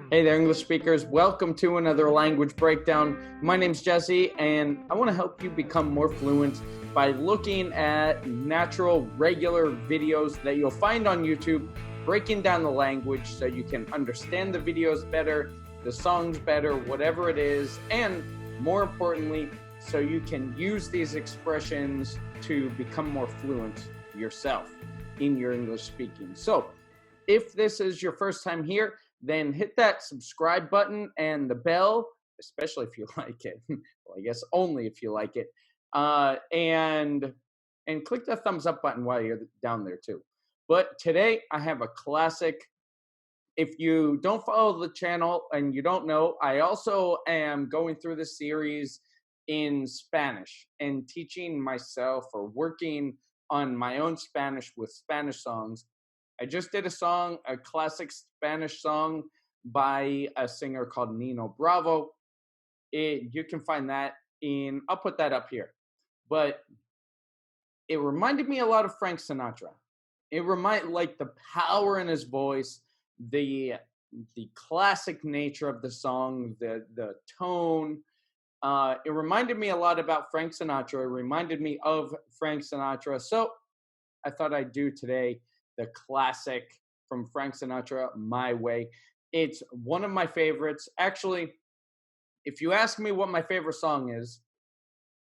Hey there, English speakers. Welcome to another language breakdown. My name's Jesse, and I want to help you become more fluent by looking at natural, regular videos that you'll find on YouTube, breaking down the language so you can understand the videos better, the songs better, whatever it is, and more importantly, so you can use these expressions to become more fluent yourself in your English speaking. So, if this is your first time here, then hit that subscribe button and the bell, especially if you like it. Well, I guess only if you like it. And click the thumbs up button while you're down there too. But today I have a classic. If you don't follow the channel and you don't know, I also am going through this series in Spanish and teaching myself or working on my own Spanish with Spanish songs. I just did a song, a classic Spanish song by a singer called Nino Bravo. You can find that I'll put that up here. But it reminded me a lot of Frank Sinatra. It like the power in his voice, the classic nature of the song, the tone. It reminded me a lot about Frank Sinatra. It reminded me of Frank Sinatra. So I thought I'd do today the classic from Frank Sinatra, My Way. It's one of my favorites. Actually, if you ask me what my favorite song is,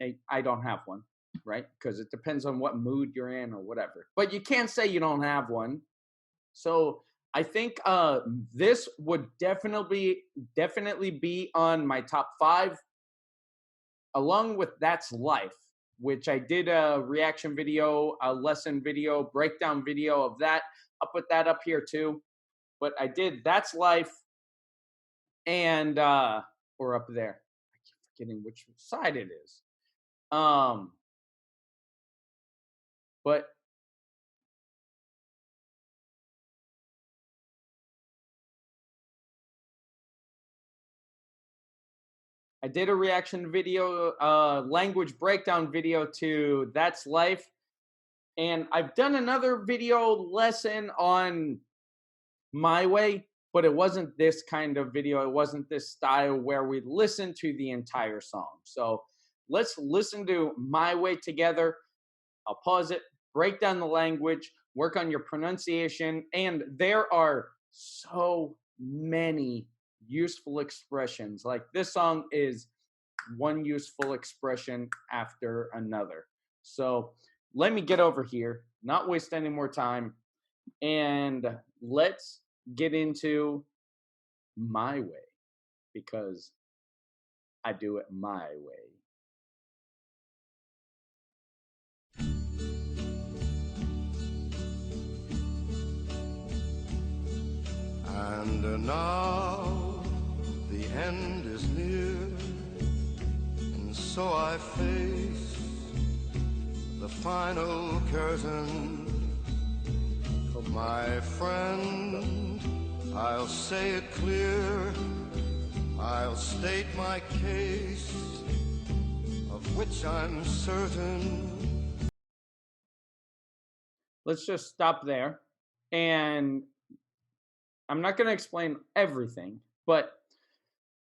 I don't have one, right? Because it depends on what mood you're in or whatever. But you can't say you don't have one. So I think this would definitely be on my top 5, along with That's Life, which I did a reaction video, a lesson video, breakdown video of that. I'll put that up here too. But I did That's Life and or up there. I keep forgetting which side it is. But I did a reaction video, language breakdown video to That's Life. And I've done another video lesson on My Way, but it wasn't this kind of video. It wasn't this style where we listen to the entire song. So let's listen to My Way together. I'll pause it, break down the language, work on your pronunciation. And there are so many useful expressions. Like this song is one useful expression after another. So let me get over here, not waste any more time, and let's get into My Way, because I do it my way. And now the end is near, and so I face the final curtain. My friend, I'll say it clear, I'll state my case, of which I'm certain. Let's just stop there. And I'm not going to explain everything, but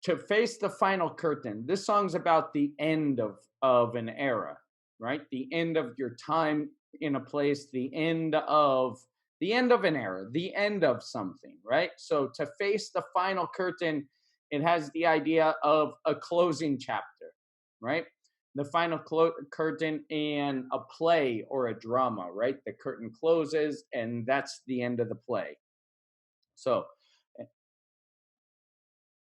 to face the final curtain, this song's about the end of an era, right? The end of your time in a place, the end of an era, the end of something, right? So to face the final curtain, it has the idea of a closing chapter, right? The final curtain in a play or a drama, right? The curtain closes and that's the end of the play. So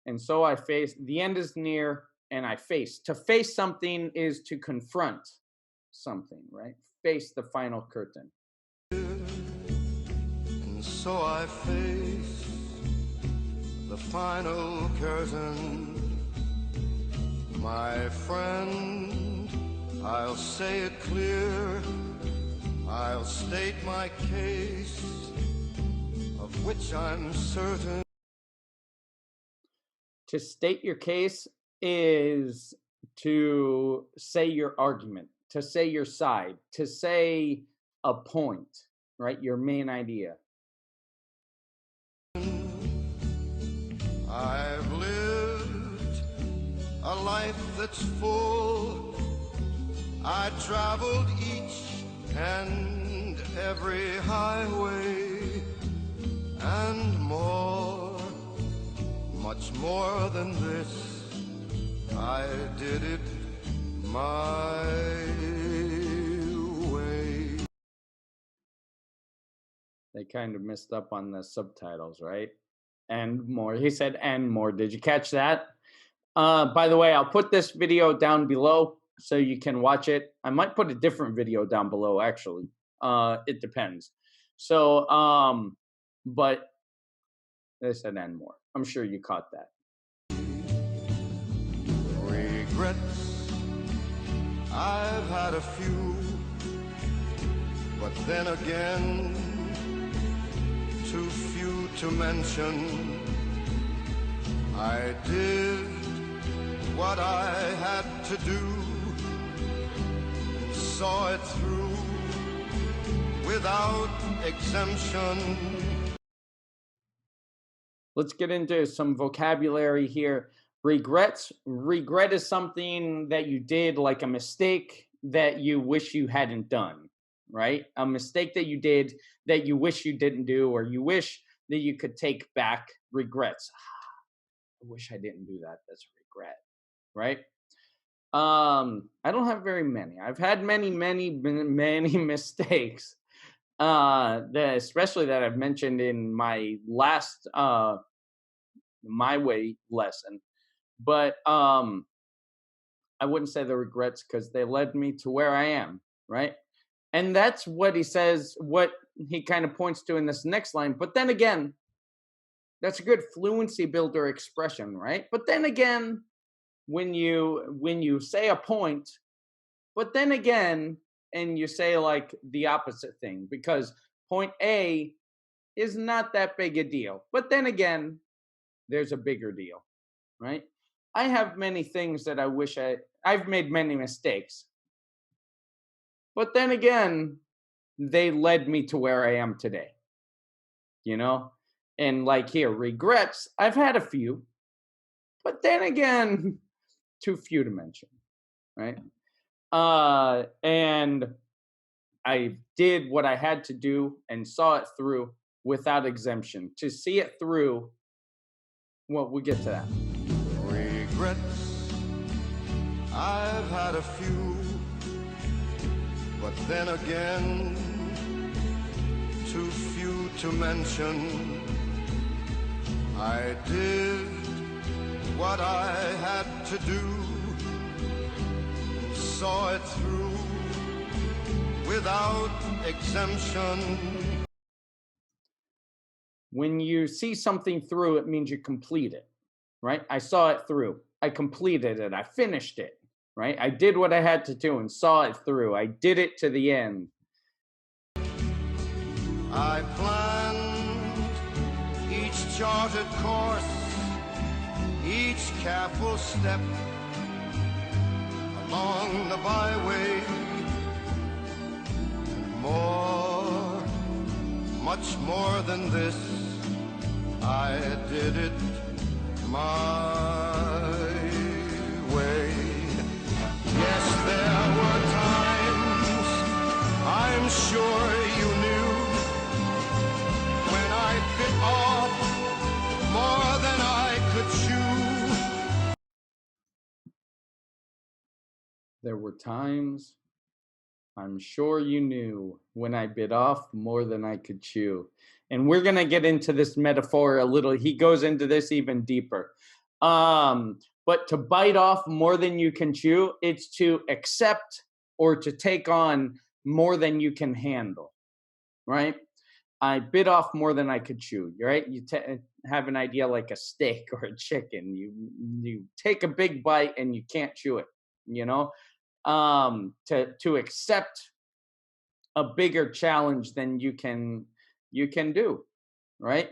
I face, the end is near, and I face. To face something is to confront something, right? Face the final curtain. And so I face the final curtain. My friend, I'll say it clear, I'll state my case, of which I'm certain. To state your case is to say your argument, to say your side, to say a point, right? Your main idea. life that's full. I traveled each and every highway and more, much more than this. I did it my way. They kind of messed up on the subtitles, right? And more. He said, and more. Did you catch that? By the way, I'll put this video down below so you can watch it. I might put a different video down below, actually. It depends. So, but they said, and more. I'm sure you caught that. Regrets, I've had a few, but then again, too few to mention. I did what I had to do, saw it through without exemption. Let's get into some vocabulary here. Regrets. Regret is something that you did, like a mistake that you wish you hadn't done, right? A mistake that you did that you wish you didn't do, or you wish that you could take back. Regrets. I wish I didn't do that. That's a regret, right? I don't have very many. I've had many mistakes, especially that I've mentioned in my last my way lesson. But I wouldn't say the regrets, because they led me to where I am, right? And that's what he says, what he kind of points to in this next line. But then again, that's a good fluency builder expression, right? But then again, when you say a point, but then again, and you say like the opposite thing, because point A is not that big a deal. But then again, there's a bigger deal, right? I have many things that I wish I've made many mistakes. But then again, they led me to where I am today. You know? And like here, regrets, I've had a few. But then again, too few to mention, right? And I did what I had to do and saw it through without exemption. To see it through, well, we'll get to that. Regrets, I've had a few, but then again, too few to mention. I did what I had to do, saw it through without exemption. When you see something through, it means you complete it, right? I saw it through. I completed it. I finished it, right? I did what I had to do and saw it through. I did it to the end. I planned each charted course, each careful step along the byway. More, much more than this, I did it my way. Yes, there were times, I'm sure you knew, when I bit off more than I could chew. There were times, I'm sure you knew, when I bit off more than I could chew. And we're going to get into this metaphor a little. He goes into this even deeper. But to bite off more than you can chew, it's to accept or to take on more than you can handle, right? I bit off more than I could chew, right? You have an idea like a steak or a chicken. You take a big bite and you can't chew it, you know? To accept a bigger challenge than you can do, right?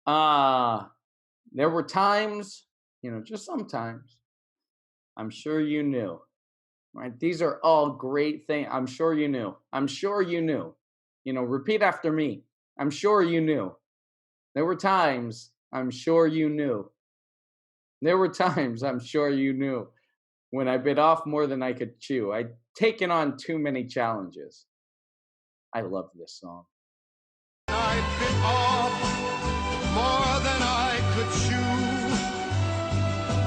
There were times, just sometimes, I'm sure you knew, right? These are all great things. I'm sure you knew. I'm sure you knew. Repeat after me. I'm sure you knew. There were times, I'm sure you knew. There were times, I'm sure you knew. when I bit off more than I could chew. I'd taken on too many challenges. I love this song. I bit off more than I could chew,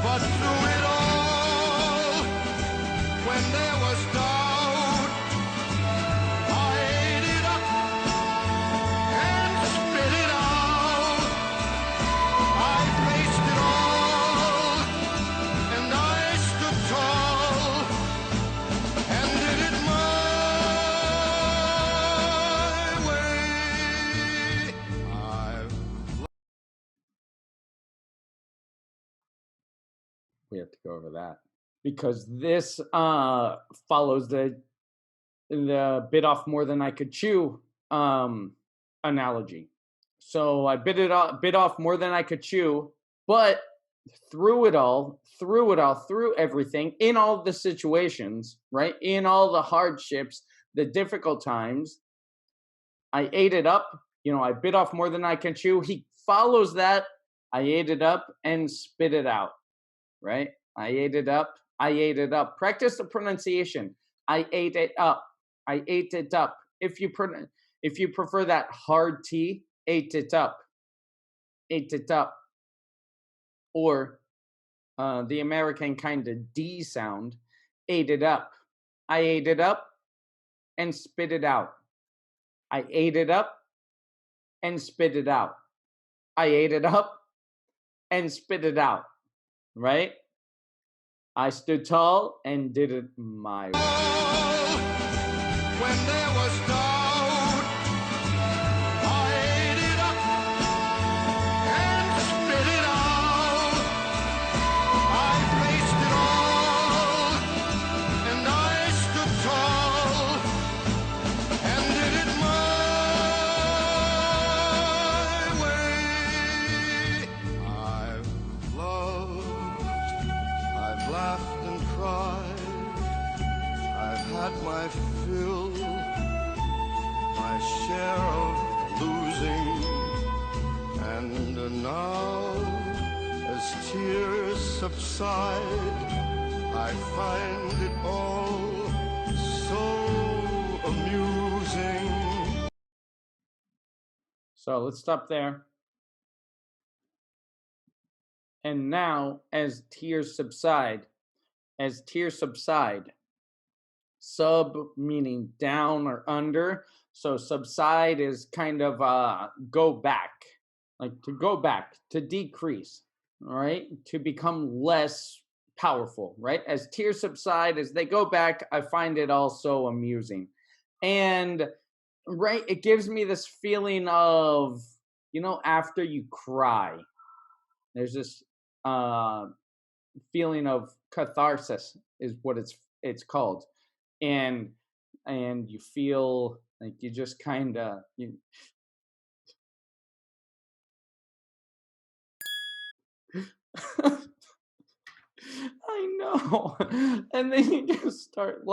but through it all, when there was doubt, I ate it up and spit it out. I faced it all, and I stood tall, and did it my way. We have to go over that because this follows the bit off more than I could chew analogy. So I bit off more than I could chew, but through it all, through everything, in all the situations, right? In all the hardships, the difficult times, I ate it up. I bit off more than I can chew. He follows that. I ate it up and spit it out, right? I ate it up. I ate it up. Practice the pronunciation. I ate it up. I ate it up. If you prefer that hard T, ate it up. Ate it up. Or the American kind of D sound, ate it up. I ate it up and spit it out. I ate it up and spit it out. I ate it up and spit it out, right? I stood tall and did it my way. When there was doubt, I ate it up and spit it out. I faced it all, and I stood tall, and did it my way. I've loved, I've laughed and cried, I've had my fill, my share of losing, and now, as tears subside, I find it all so amusing. So let's stop there. And now, as tears subside, sub meaning down or under. So subside is kind of go back, like to go back, to decrease, all right, to become less powerful, right? As tears subside, as they go back, I find it all so amusing. And right, it gives me this feeling of, after you cry, there's this feeling of catharsis is what it's called, and you feel like you just kind of I know, and then you just start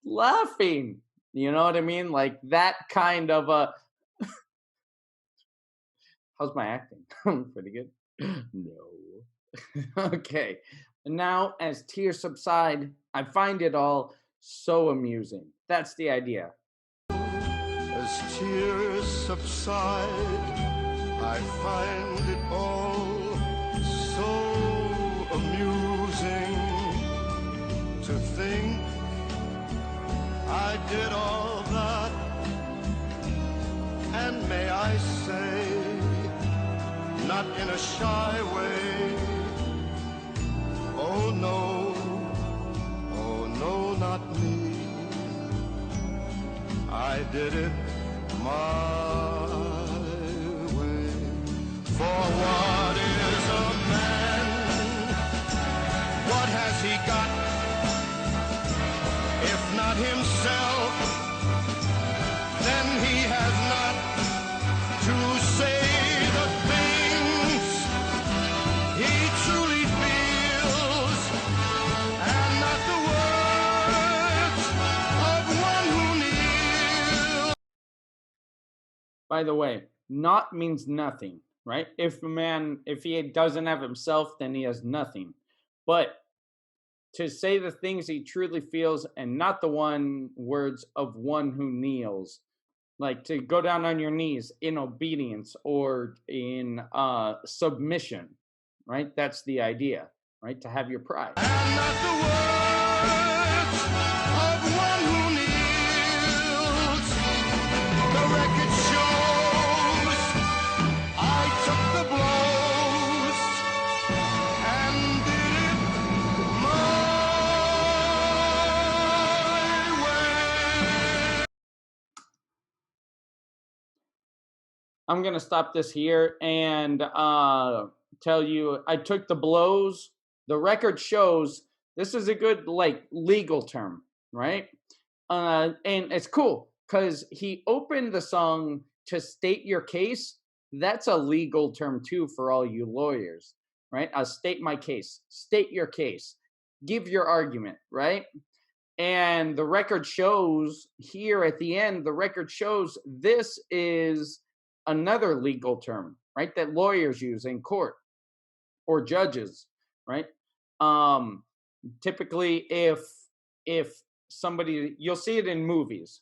laughing. You know what I mean? Like that kind of a. How's my acting? Pretty good. No. Okay. Now, as tears subside, I find it all so amusing. That's the idea. As tears subside, I find it all so amusing to think I did all that, and may I say, not in a shy way, oh no, not me. I did it my way. For what is a man? What has he got? If not himself, then he has not to say the things he truly feels, and not the words of one who kneels. By the way, not means nothing, right? If he doesn't have himself, then he has nothing. But to say the things he truly feels and not the words of one who kneels, like to go down on your knees in obedience or in submission, right? That's the idea, right? To have your pride. And not the words of one who kneels. The record shows I took the blows and did it my way. I'm going to stop this here and tell you I took the blows. The record shows this is a good like legal term, right? And it's cool because he opened the song to state your case. That's a legal term too for all you lawyers, right? State my case, state your case, give your argument, right? And the record shows here at the end, the record shows this is another legal term, right? That lawyers use in court or judges, right? Typically if somebody, you'll see it in movies,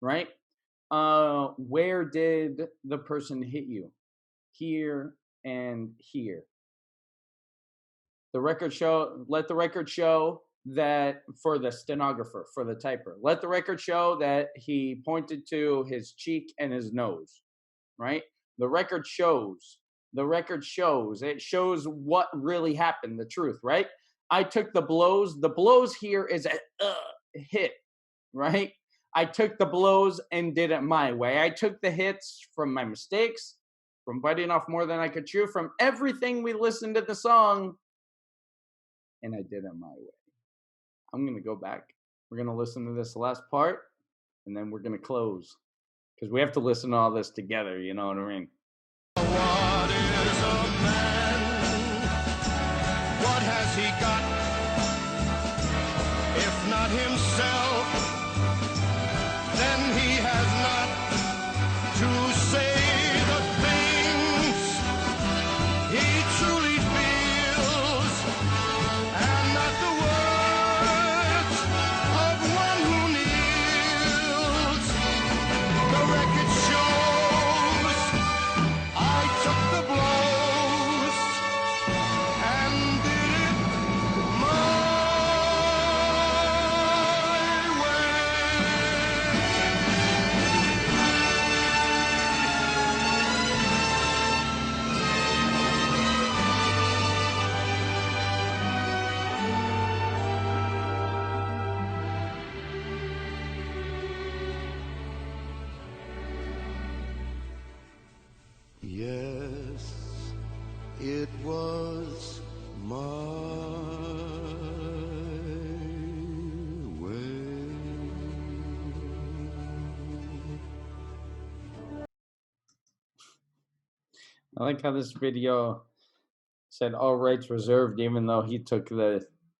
right? Where did the person hit you? Here and here. Let the record show that for the stenographer, for the typer, let the record show that he pointed to his cheek and his nose, right? The record shows, it shows what really happened, the truth, right? I took the blows here is a hit, right? I took the blows and did it my way. I took the hits from my mistakes, from biting off more than I could chew, from everything we listened to the song, and I did it my way. I'm going to go back. We're going to listen to this last part, and then we're going to close. Because we have to listen to all this together, you know what I mean? What is a man? What has he got? If not himself, then he has not to say the things he truly feels, and not the words of one who kneels. The record shows I took the blows and did it my way. Yes, it was my way. I like how this video said all rights reserved, even though he took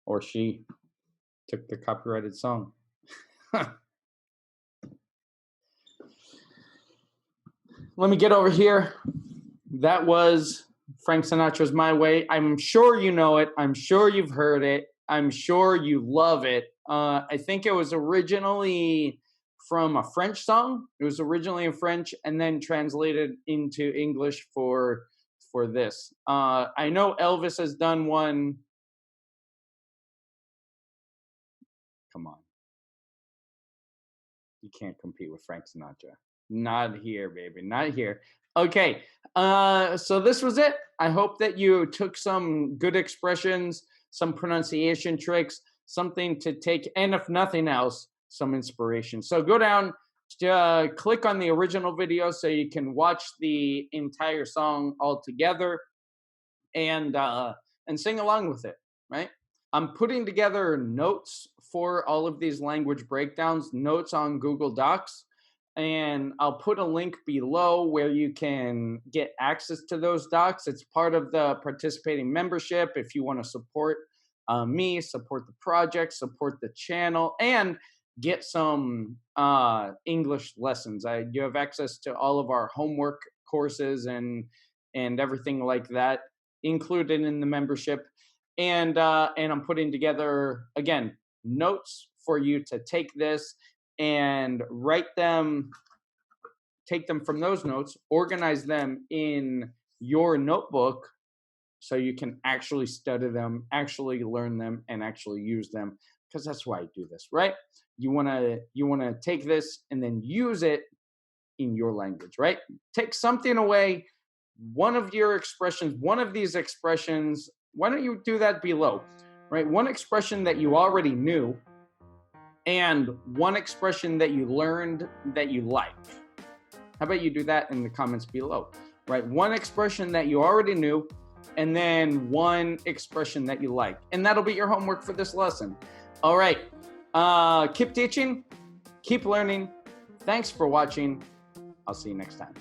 or she took the copyrighted song. Let me get over here. That was Frank Sinatra's My Way. I'm sure you know it. I'm sure you've heard it. I'm sure you love it. I think it was originally from a French song. It was originally in French and then translated into English for this. I know Elvis has done one. Come on. You can't compete with Frank Sinatra. Not here, baby. Not here. Okay. So this was it. I hope that you took some good expressions, some pronunciation tricks, something to take, and if nothing else, some inspiration. So go down, click on the original video so you can watch the entire song all together and sing along with it, right? I'm putting together notes for all of these language breakdowns, notes on Google Docs, and I'll put a link below where you can get access to those docs. It's part of the participating membership if you want to support me, support the project, support the channel, and get some English lessons. You have access to all of our homework courses and everything like that included in the membership. and I'm putting together, again, notes for you to take this and write them, take them from those notes, organize them in your notebook so you can actually study them, actually learn them, and actually use them. Because that's why I do this, right? You wanna take this and then use it in your language, right? Take something away, one of your expressions, one of these expressions. Why don't you do that below, right? One expression that you already knew, and one expression that you learned that you like. How about you do that in the comments below, right? One expression that you already knew, and then one expression that you like. And that'll be your homework for this lesson. All right. Keep teaching, keep learning. Thanks for watching. I'll see you next time.